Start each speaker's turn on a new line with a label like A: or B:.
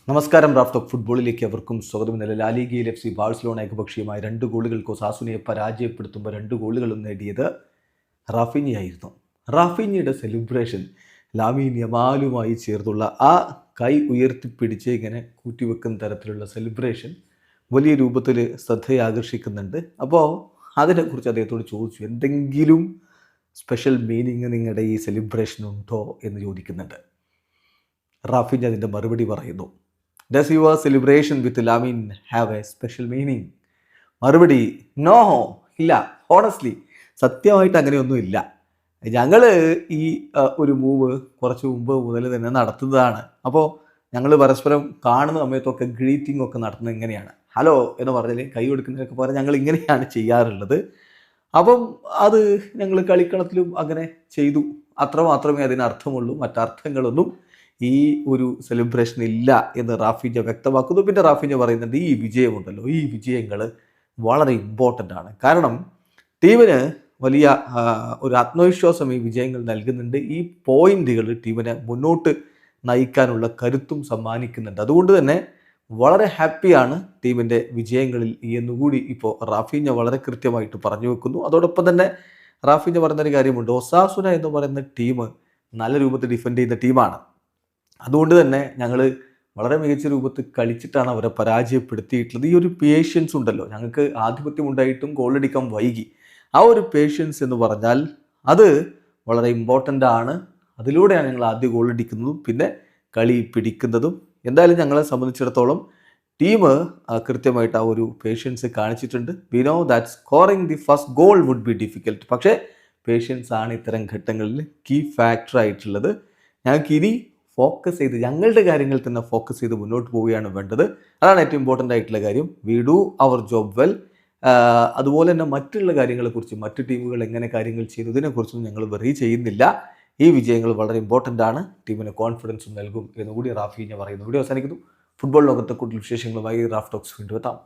A: നമസ്കാരം. Raf talk ഫുട്ബോളിലേക്ക് അവർക്കും സ്വാഗതം. ഇന്നലെ ലാ ലീഗയിൽ FC ബാഴ്സലോണ ഏകപക്ഷീയമായ 2 ഗോളുകൾക്ക് ഒസാസുനയെ പരാജയപ്പെടുത്തുമ്പോൾ 2 ഗോളുകളും നേടിയത് റാഫിഞ്ഞയായിരുന്നു. റാഫിഞ്ഞയുടെ സെലിബ്രേഷൻ ലാമീൻ യമാലുമായി ചേർന്നുള്ള ആ കൈ ഉയർത്തിപ്പിടിച്ച് ഇങ്ങനെ കൂട്ടിവെക്കുന്ന തരത്തിലുള്ള സെലിബ്രേഷൻ വലിയ രൂപത്തിൽ ശ്രദ്ധയാകർഷിക്കുന്നുണ്ട്. അപ്പോൾ അതിനെക്കുറിച്ച് അദ്ദേഹത്തോട് ചോദിച്ചു, എന്തെങ്കിലും സ്പെഷ്യൽ മീനിങ് നിങ്ങളുടെ ഈ സെലിബ്രേഷൻ ഉണ്ടോ എന്ന് ചോദിക്കുന്നുണ്ട്. റാഫിഞ്ഞ അതിൻ്റെ മറുപടി പറയുന്നു, Does your celebration with Lamin have a special meaning? മറുപടി, നോ, ഇല്ല. ഹോണസ്റ്റ്ലി സത്യമായിട്ട് അങ്ങനെയൊന്നും ഇല്ല. ഞങ്ങൾ ഈ ഒരു മൂവ് കുറച്ച് മുമ്പ് മുതൽ തന്നെ നടത്തുന്നതാണ്. അപ്പോൾ ഞങ്ങൾ പരസ്പരം കാണുന്ന സമയത്തൊക്കെ ഗ്രീറ്റിംഗ് ഒക്കെ നടത്തുന്നത് എങ്ങനെയാണ്, ഹലോ എന്ന് പറഞ്ഞാൽ കൈ കൊടുക്കുന്നതിനൊക്കെ പറഞ്ഞാൽ ഞങ്ങൾ ഇങ്ങനെയാണ് ചെയ്യാറുള്ളത്. അപ്പം അത് ഞങ്ങൾ കളിക്കളത്തിലും അങ്ങനെ ചെയ്തു, അത്ര മാത്രമേ അതിനർത്ഥമുള്ളൂ. മറ്റർത്ഥങ്ങളൊന്നും ഈ ഒരു സെലിബ്രേഷൻ ഇല്ല എന്ന് റാഫിഞ്ഞ വ്യക്തമാക്കുന്നു. പിന്നെ റാഫിഞ്ഞ പറയുന്നുണ്ട്, ഈ വിജയമുണ്ടല്ലോ, ഈ വിജയങ്ങൾ വളരെ ഇമ്പോർട്ടൻ്റ് ആണ്. കാരണം ടീമിന് വലിയ ഒരു ആത്മവിശ്വാസം ഈ വിജയങ്ങൾ നൽകുന്നുണ്ട്. ഈ പോയിന്റുകൾ ടീമിനെ മുന്നോട്ട് നയിക്കാനുള്ള കരുത്തും സമ്മാനിക്കുന്നുണ്ട്. അതുകൊണ്ട് തന്നെ വളരെ ഹാപ്പിയാണ് ടീമിൻ്റെ വിജയങ്ങളിൽ എന്നുകൂടി ഇപ്പോൾ റാഫിഞ്ഞ വളരെ കൃത്യമായിട്ട് പറഞ്ഞു വെക്കുന്നു. അതോടൊപ്പം തന്നെ റാഫിഞ്ഞ പറയുന്നൊരു കാര്യമുണ്ട്, ഒസാസുന എന്ന് പറയുന്ന ടീം നല്ല രൂപത്തിൽ ഡിഫെൻഡ് ചെയ്യുന്ന ടീമാണ്. അതുകൊണ്ട് തന്നെ ഞങ്ങൾ വളരെ മികച്ച രൂപത്തിൽ കളിച്ചിട്ടാണ് അവരെ പരാജയപ്പെടുത്തിയിട്ടുള്ളത്. ഈ ഒരു പേഷ്യൻസ് ഉണ്ടല്ലോ, ഞങ്ങൾക്ക് ആധിപത്യം ഉണ്ടായിട്ടും ഗോളടിക്കാൻ വൈകി. ആ ഒരു പേഷ്യൻസ് എന്ന് പറഞ്ഞാൽ അത് വളരെ ഇമ്പോർട്ടൻ്റ് ആണ്. അതിലൂടെയാണ് ഞങ്ങൾ ആദ്യ ഗോളടിക്കുന്നതും പിന്നെ കളി പിടിക്കുന്നതും. എന്തായാലും ഞങ്ങളെ സംബന്ധിച്ചിടത്തോളം ടീം കൃത്യമായിട്ട് ആ ഒരു പേഷ്യൻസ് കാണിച്ചിട്ടുണ്ട്. We know that scoring the first goal would be difficult. പക്ഷേ പേഷ്യൻസ് ആണ് ഇത്തരം ഘട്ടങ്ങളിൽ കീ ഫാക്ടർ ആയിട്ടുള്ളത്. ഞങ്ങൾക്ക് ഇനി ഫോക്കസ് ചെയ്ത് ഞങ്ങളുടെ കാര്യങ്ങൾ തന്നെ ഫോക്കസ് ചെയ്ത് മുന്നോട്ട് പോവുകയാണ് വേണ്ടത്. അതാണ് ഏറ്റവും ഇമ്പോർട്ടൻ്റ് ആയിട്ടുള്ള കാര്യം. We do our job well. അതുപോലെ തന്നെ മറ്റുള്ള കാര്യങ്ങളെക്കുറിച്ച്, മറ്റു ടീമുകൾ എങ്ങനെ കാര്യങ്ങൾ ചെയ്തു, ഇതിനെക്കുറിച്ചൊന്നും ഞങ്ങൾ വെറി ചെയ്യുന്നില്ല. ഈ വിജയങ്ങൾ വളരെ ഇമ്പോർട്ടൻ്റ് ആണ്, ടീമിന് കോൺഫിഡൻസും നൽകും എന്നുകൂടി റാഫിഞ്ഞ പറയുന്നു. വീഡിയോ അവസാനിക്കുന്നു. ഫുട്ബോൾ ലോകത്തെ കൂടുതൽ വിശേഷങ്ങളുമായി റാഫ് ടോക്സ് വീണ്ടും എത്താം.